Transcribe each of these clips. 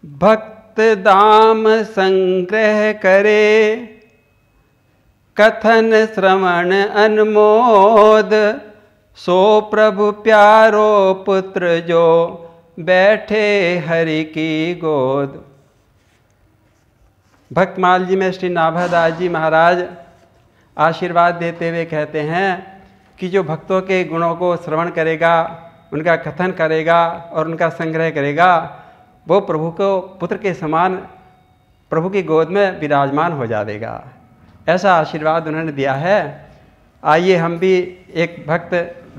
भक्त दाम संग्रह करे, कथन श्रवण अनमोद, सो प्रभु प्यारो पुत्र जो बैठे हरि की गोद। भक्तमाल जी में श्री नाभादास जी महाराज आशीर्वाद देते हुए कहते हैं कि जो भक्तों के गुणों को श्रवण करेगा, उनका कथन करेगा और उनका संग्रह करेगा, वो प्रभु को पुत्र के समान प्रभु की गोद में विराजमान हो जाएगा। ऐसा आशीर्वाद उन्होंने दिया है। आइए हम भी एक भक्त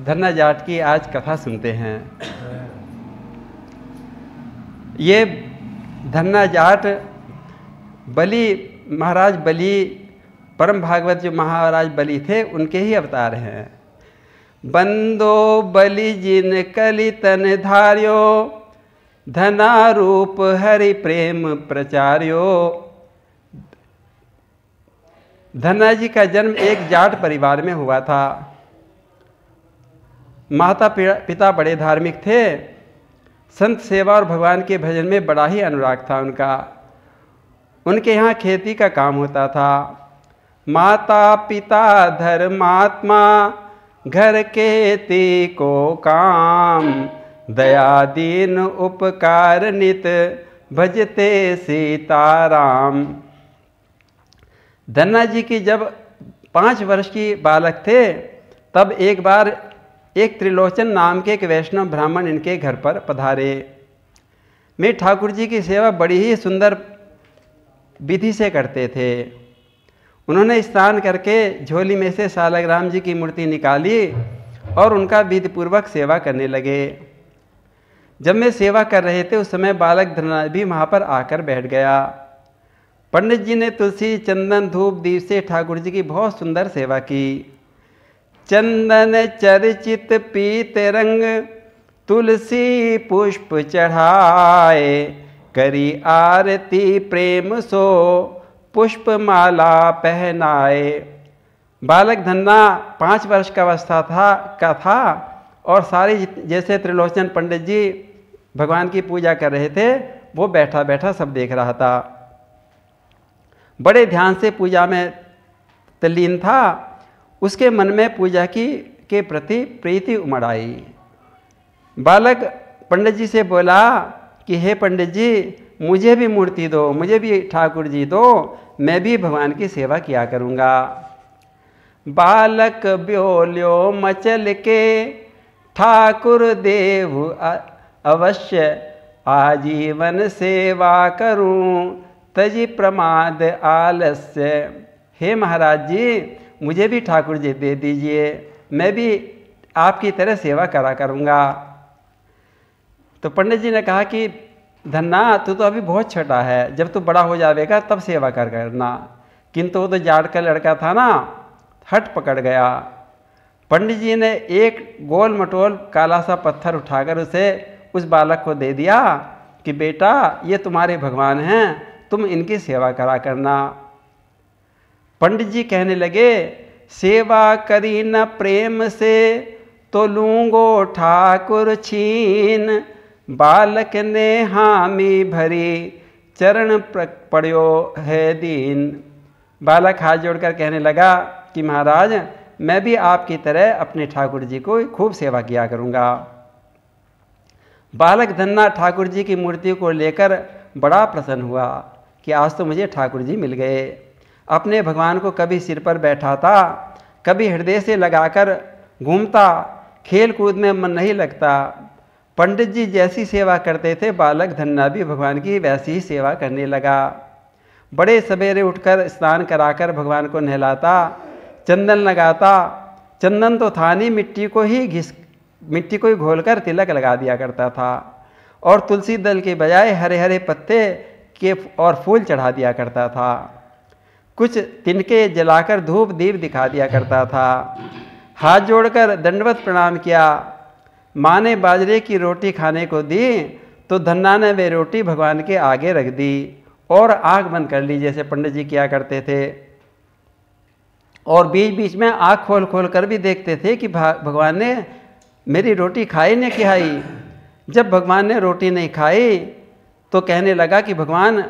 धन्ना जाट की आज कथा सुनते हैं। ये धन्ना जाट बलि महाराज बलि परम भागवत जो महाराज बलि थे उनके ही अवतार हैं। बंदो बलि जिन कलि तन धार्यो, धना रूप हरि प्रेम प्रचार्यो। धन्ना जी का जन्म एक जाट परिवार में हुआ था। माता पिता बड़े धार्मिक थे। संत सेवा और भगवान के भजन में बड़ा ही अनुराग था उनका। उनके यहाँ खेती का काम होता था। माता पिता धर्मात्मा, घर के ती को काम, दया दीन उपकार नित, भजते सीताराम। धन्ना जी की जब 5 वर्ष की बालक थे तब एक बार एक त्रिलोचन नाम के एक वैष्णव ब्राह्मण इनके घर पर पधारे। मैं ठाकुर जी की सेवा बड़ी ही सुंदर विधि से करते थे। उन्होंने स्नान करके झोली में से सालग्राम जी की मूर्ति निकाली और उनका विधिपूर्वक सेवा करने लगे। जब मैं सेवा कर रहे थे उस समय बालक धन्ना भी वहाँ पर आकर बैठ गया। पंडित जी ने तुलसी चंदन धूप दीप से ठाकुर जी की बहुत सुंदर सेवा की। चंदन चर्चित पीत रंग, तुलसी पुष्प चढ़ाए, करी आरती प्रेम सो, पुष्प माला पहनाए। बालक धन्ना 5 वर्ष का अवस्था था और सारे जैसे त्रिलोचन पंडित जी भगवान की पूजा कर रहे थे वो बैठा बैठा सब देख रहा था। बड़े ध्यान से पूजा में तल्लीन था। उसके मन में पूजा के प्रति प्रीति उमड़ आई। बालक पंडित जी से बोला कि हे पंडित जी, मुझे भी मूर्ति दो, मुझे भी ठाकुर जी दो, मैं भी भगवान की सेवा किया करूँगा। बालक ब्योल्यो मचल के, ठाकुर देव अवश्य, आजीवन सेवा करूं, तजी प्रमाद आलस्य। हे महाराज जी, मुझे भी ठाकुर जी दे दीजिए, मैं भी आपकी तरह सेवा करा करूँगा। तो पंडित जी ने कहा कि धन्ना, तू तो अभी बहुत छोटा है, जब तू बड़ा हो जाएगा तब सेवा करना। किंतु वो तो जाट का लड़का था ना, हट पकड़ गया। पंडित जी ने एक गोल मटोल काला सा पत्थर उठाकर उस बालक को दे दिया कि बेटा, ये तुम्हारे भगवान हैं, तुम इनकी सेवा करा करना। पंडित जी कहने लगे, सेवा करी न प्रेम से, तो लूंगो ठाकुर छीन। बालक ने हामी भरी, चरण पड़ो है दीन। बालक हाथ जोड़कर कहने लगा कि महाराज, मैं भी आपकी तरह अपने ठाकुर जी को खूब सेवा किया करूँगा। बालक धन्ना ठाकुर जी की मूर्ति को लेकर बड़ा प्रसन्न हुआ कि आज तो मुझे ठाकुर जी मिल गए। अपने भगवान को कभी सिर पर बैठाता, कभी हृदय से लगाकर घूमता, खेल कूद में मन नहीं लगता। पंडित जी जैसी सेवा करते थे, बालक धन्ना भी भगवान की वैसी ही सेवा करने लगा। बड़े सवेरे उठकर स्नान कराकर भगवान को नहलाता, चंदन लगाता। चंदन तो था नहीं, मिट्टी को ही घोलकर तिलक लगा दिया करता था और तुलसी दल के बजाय हरे हरे पत्ते के और फूल चढ़ा दिया करता था। कुछ तिनके जलाकर धूप दीप दिखा दिया करता था। हाथ जोड़कर दंडवत प्रणाम किया। माँ ने बाजरे की रोटी खाने को दी तो धन्ना ने वे रोटी भगवान के आगे रख दी और आंख बंद कर ली, जैसे पंडित जी किया करते थे। और बीच बीच में आँख खोल खोल कर भी देखते थे कि भगवान ने मेरी रोटी खाई नहीं खाई। जब भगवान ने रोटी नहीं खाई तो कहने लगा कि भगवान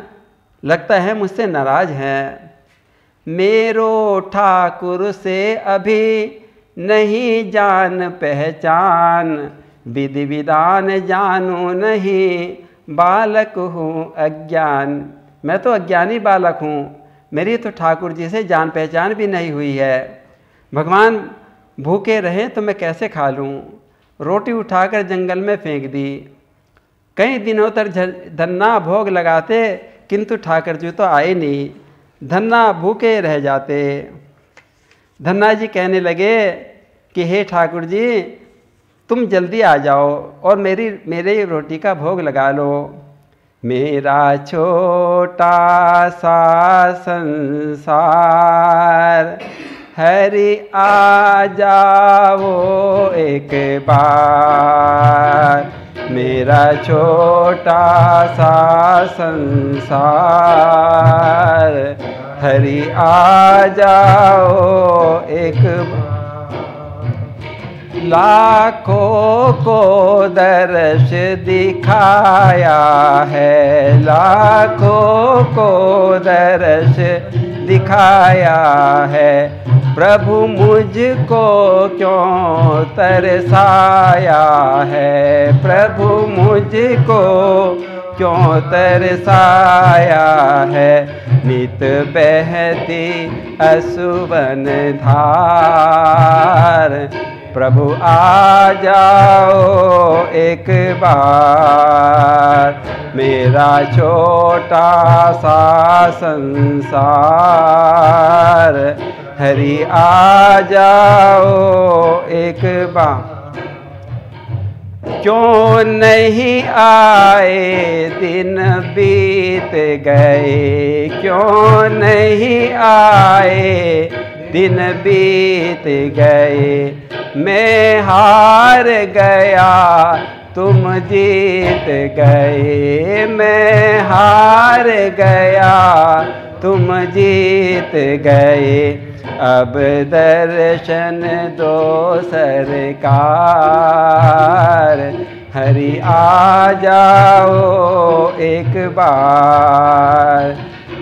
लगता है मुझसे नाराज हैं। मेरो ठाकुर से अभी नहीं जान पहचान, विधि विधान जानू नहीं, बालक हूँ अज्ञान। मैं तो अज्ञानी बालक हूँ, मेरी तो ठाकुर जी से जान पहचान भी नहीं हुई है। भगवान भूखे रहें तो मैं कैसे खा लूँ। रोटी उठाकर जंगल में फेंक दी। कई दिनों तक धन्ना भोग लगाते, किंतु ठाकुर जी तो आए नहीं। धन्ना भूखे रह जाते। धन्ना जी कहने लगे कि हे ठाकुर जी, तुम जल्दी आ जाओ और मेरे रोटी का भोग लगा लो। मेरा छोटा सा संसार, हरि आ जाओ एक बार। मेरा छोटा सा संसार, हरि आ जाओ एक बार। लाखों को दर्श दिखाया है, लाखों को दर्श दिखाया है, प्रभु मुझको क्यों तरसाया है, प्रभु मुझको क्यों तरसाया है। नित बहती असुवन धार, प्रभु आ जाओ एक बार। मेरा छोटा सा संसार, हरि आ जाओ एक बार। क्यों नहीं आए दिन बीत गए, क्यों नहीं आए दिन बीत गए। मैं हार गया तुम जीत गए, मैं हार गया तुम जीत गए। अब दर्शन दो सरकार, हरि आ जाओ एक बार।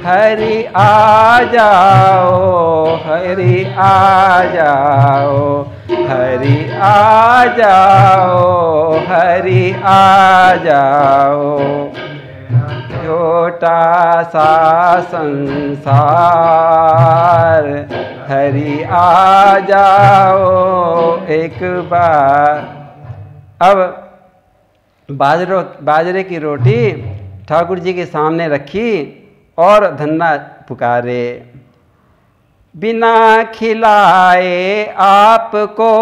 हरि आ जाओ, हरि आ जाओ, हरि आ जाओ, हरि आ जाओ। छोटा सा संसार, हरि आ जाओ एक बार। अब बाजरे की रोटी ठाकुर जी के सामने रखी और धन्ना पुकारे। बिना खिलाए आपको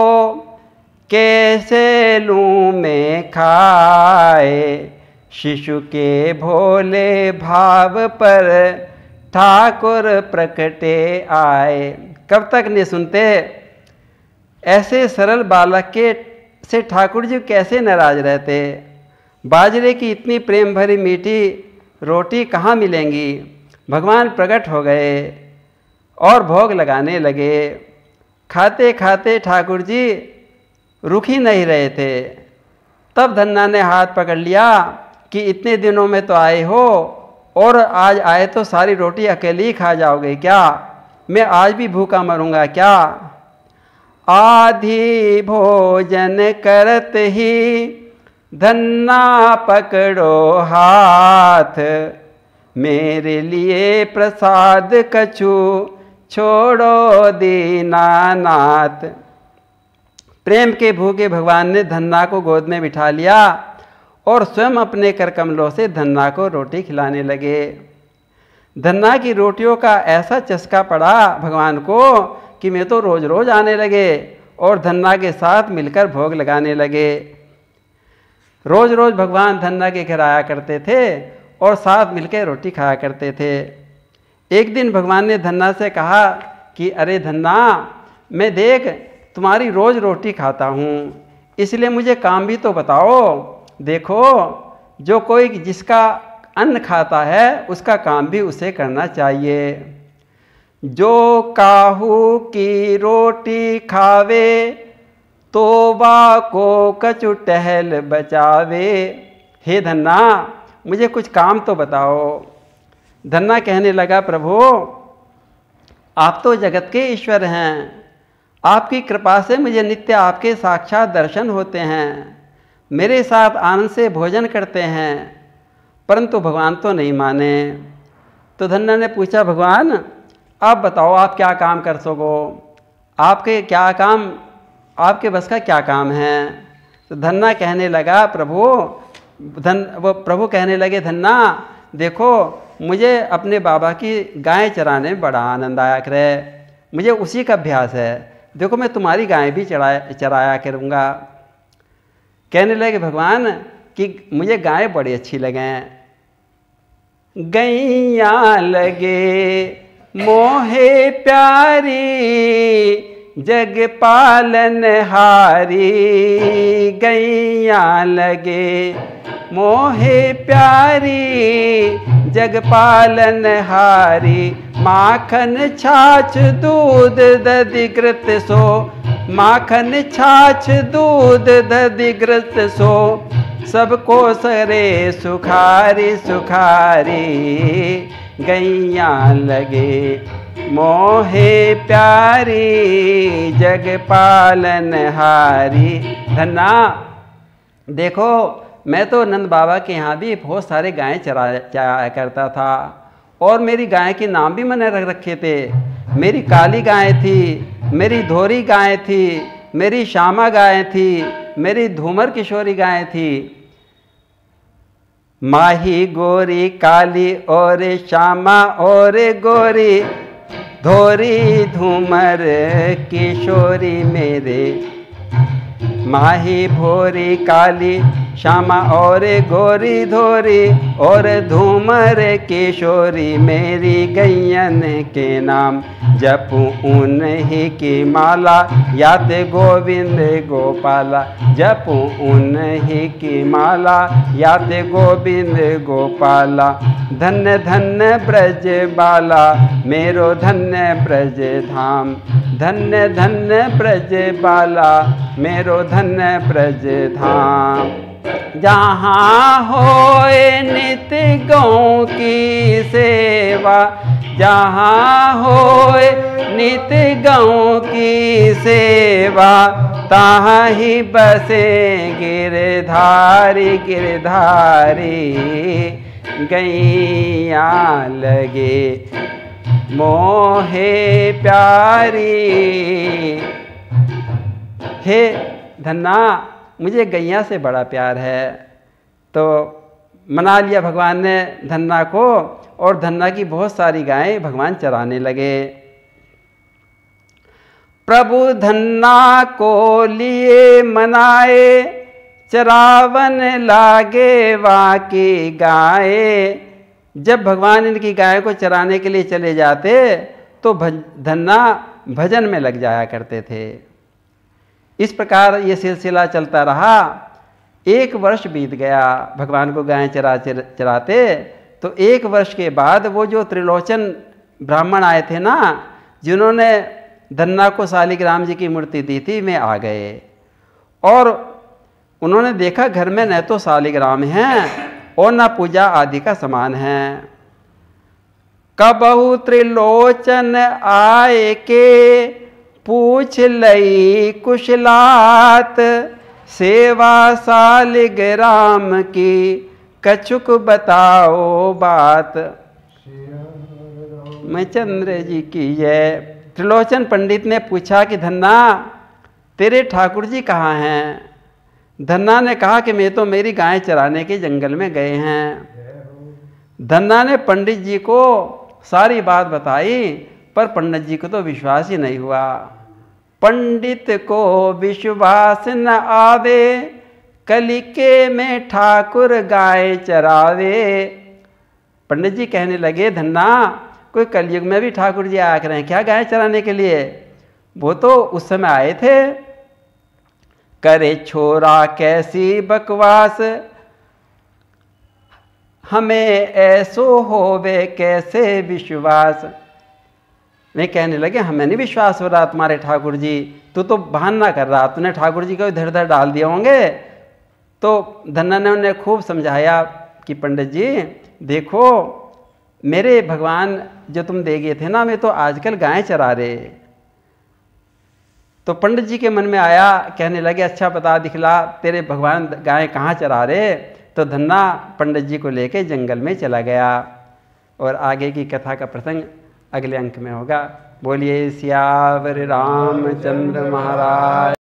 कैसे लूँ मैं खाए। शिशु के भोले भाव पर ठाकुर प्रकटे आए। कब तक नहीं सुनते? ऐसे सरल बालक के से ठाकुर जी कैसे नाराज रहते। बाजरे की इतनी प्रेम भरी मीठी रोटी कहाँ मिलेंगी। भगवान प्रकट हो गए और भोग लगाने लगे। खाते खाते ठाकुर जी रुक ही नहीं रहे थे। तब धन्ना ने हाथ पकड़ लिया कि इतने दिनों में तो आए हो और आज आए तो सारी रोटी अकेले ही खा जाओगे क्या? मैं आज भी भूखा मरूंगा क्या? आधी भोजन करत ही धन्ना पकड़ो हाथ। मेरे लिए प्रसाद कछु छोड़ो दीनानाथ। प्रेम के भूखे भगवान ने धन्ना को गोद में बिठा लिया और स्वयं अपने कर कमलों से धन्ना को रोटी खिलाने लगे। धन्ना की रोटियों का ऐसा चस्का पड़ा भगवान को कि मैं तो रोज रोज आने लगे और धन्ना के साथ मिलकर भोग लगाने लगे। रोज रोज भगवान धन्ना के घर आया करते थे और साथ मिलकर रोटी खाया करते थे। एक दिन भगवान ने धन्ना से कहा कि अरे धन्ना, मैं देख तुम्हारी रोज रोटी खाता हूँ, इसलिए मुझे काम भी तो बताओ। देखो, जो कोई जिसका अन्न खाता है उसका काम भी उसे करना चाहिए। जो काहू की रोटी खावे तोबा को कछु टहल बचावे। हे धन्ना, मुझे कुछ काम तो बताओ। धन्ना कहने लगा, प्रभु आप तो जगत के ईश्वर हैं, आपकी कृपा से मुझे नित्य आपके साक्षात दर्शन होते हैं, मेरे साथ आनंद से भोजन करते हैं, परंतु भगवान तो नहीं माने। तो धन्ना ने पूछा, भगवान आप बताओ आप क्या काम कर सको, आपके क्या काम, आपके बस का क्या काम है। तो धन्ना कहने लगा, प्रभु कहने लगे, धन्ना देखो मुझे अपने बाबा की गाय चराने में बड़ा आनंद आया करे, मुझे उसी का अभ्यास है, देखो मैं तुम्हारी गाय भी चराया करूँगा। कहने लगे भगवान कि मुझे गाय बड़ी अच्छी लगे। गैया लगे मोहे प्यारी, जग पालन हारी, गैया लगे मोहे प्यारी, जग पालन हारी, माखन छाछ दूध दधि घृत सो, माखन छाछ दूध दधि घृत सो, सबको सरे सुखारी सुखारी, गैया लगे मोहे प्यारी, जग पालन हारी। धन्ना देखो मैं तो नंद बाबा के यहाँ भी बहुत सारे गायें चराया करता था, और मेरी गाय के नाम भी मैंने रख रखे थे। मेरी काली गाय थी, मेरी धोरी गाय थी, मेरी श्यामा गाय थी, मेरी धूमर किशोरी गाय थी। माही गोरी काली और श्यामा और गोरी, धोरी धूमर किशोरी मेरे, माही भोरी काली श्यामा और गोरी धोरी, और धूमर किशोरी मेरी गैयन के नाम, जपूं उन्हीं की माला, याद गोविंद गोपाला, जपूं उन्हीं की माला, याद गोविंद गोपाला। धन्य धन्य ब्रज बाला, मेरो धन्य ब्रज धाम, धन्य धन्य ब्रज बाला, मेरो धन्य ब्रज धाम। जहाँ होए नित गौ की सेवा, जहाँ होए नित गौ की सेवा, तहाँ ही बसे गिरधारी गिरधारी, गैया लगे मोहे प्यारी। हे धन्ना मुझे गैया से बड़ा प्यार है। तो मना लिया भगवान ने धन्ना को, और धन्ना की बहुत सारी गायें भगवान चराने लगे। प्रभु धन्ना को लिए मनाए, चरावन लागे वाकी गाये। जब भगवान इनकी गाय को चराने के लिए चले जाते तो धन्ना भजन में लग जाया करते थे। इस प्रकार ये सिलसिला चलता रहा। 1 वर्ष बीत गया भगवान को गायें चराते। तो 1 वर्ष के बाद वो जो त्रिलोचन ब्राह्मण आए थे ना, जिन्होंने धन्ना को शालिग्राम जी की मूर्ति दी थी, वे आ गए और उन्होंने देखा घर में न तो शालिग्राम हैं और न पूजा आदि का सामान है। कबहु त्रिलोचन आए के पूछ लई कुशलात, सेवा शालिग्राम की कछुक बताओ बात। मैं चंद्र जी की जय। त्रिलोचन पंडित ने पूछा कि धन्ना तेरे ठाकुर जी कहाँ हैं? धन्ना ने कहा कि मैं तो मेरी गाय चराने के जंगल में गए हैं। धन्ना ने पंडित जी को सारी बात बताई, पर पंडित जी को तो विश्वास ही नहीं हुआ। पंडित को विश्वास न आवे, कलिके में ठाकुर गाय चरावे। पंडित जी कहने लगे, धन्ना कोई कलयुग में भी ठाकुर जी आया करें क्या गाय चराने के लिए? वो तो उस समय आए थे। करे छोरा कैसी बकवास, हमें ऐसो होवे कैसे विश्वास। वे कहने लगे, हमें नहीं विश्वास हो रहा तुम्हारे ठाकुर जी, तू तो बहाना कर रहा, तूने ठाकुर जी को इधर उधर डाल दिए होंगे। तो धन्ना ने उन्हें खूब समझाया, कि पंडित जी देखो, मेरे भगवान जो तुम दे गए थे ना, मैं तो आजकल गायें चरा रहे। तो पंडित जी के मन में आया, कहने लगे अच्छा बता दिखला तेरे भगवान गायें कहाँ चरा रहे। तो धन्ना पंडित जी को लेके जंगल में चला गया। और आगे की कथा का प्रसंग अगले अंक में होगा। बोलिए सियावर रामचंद्र महाराज।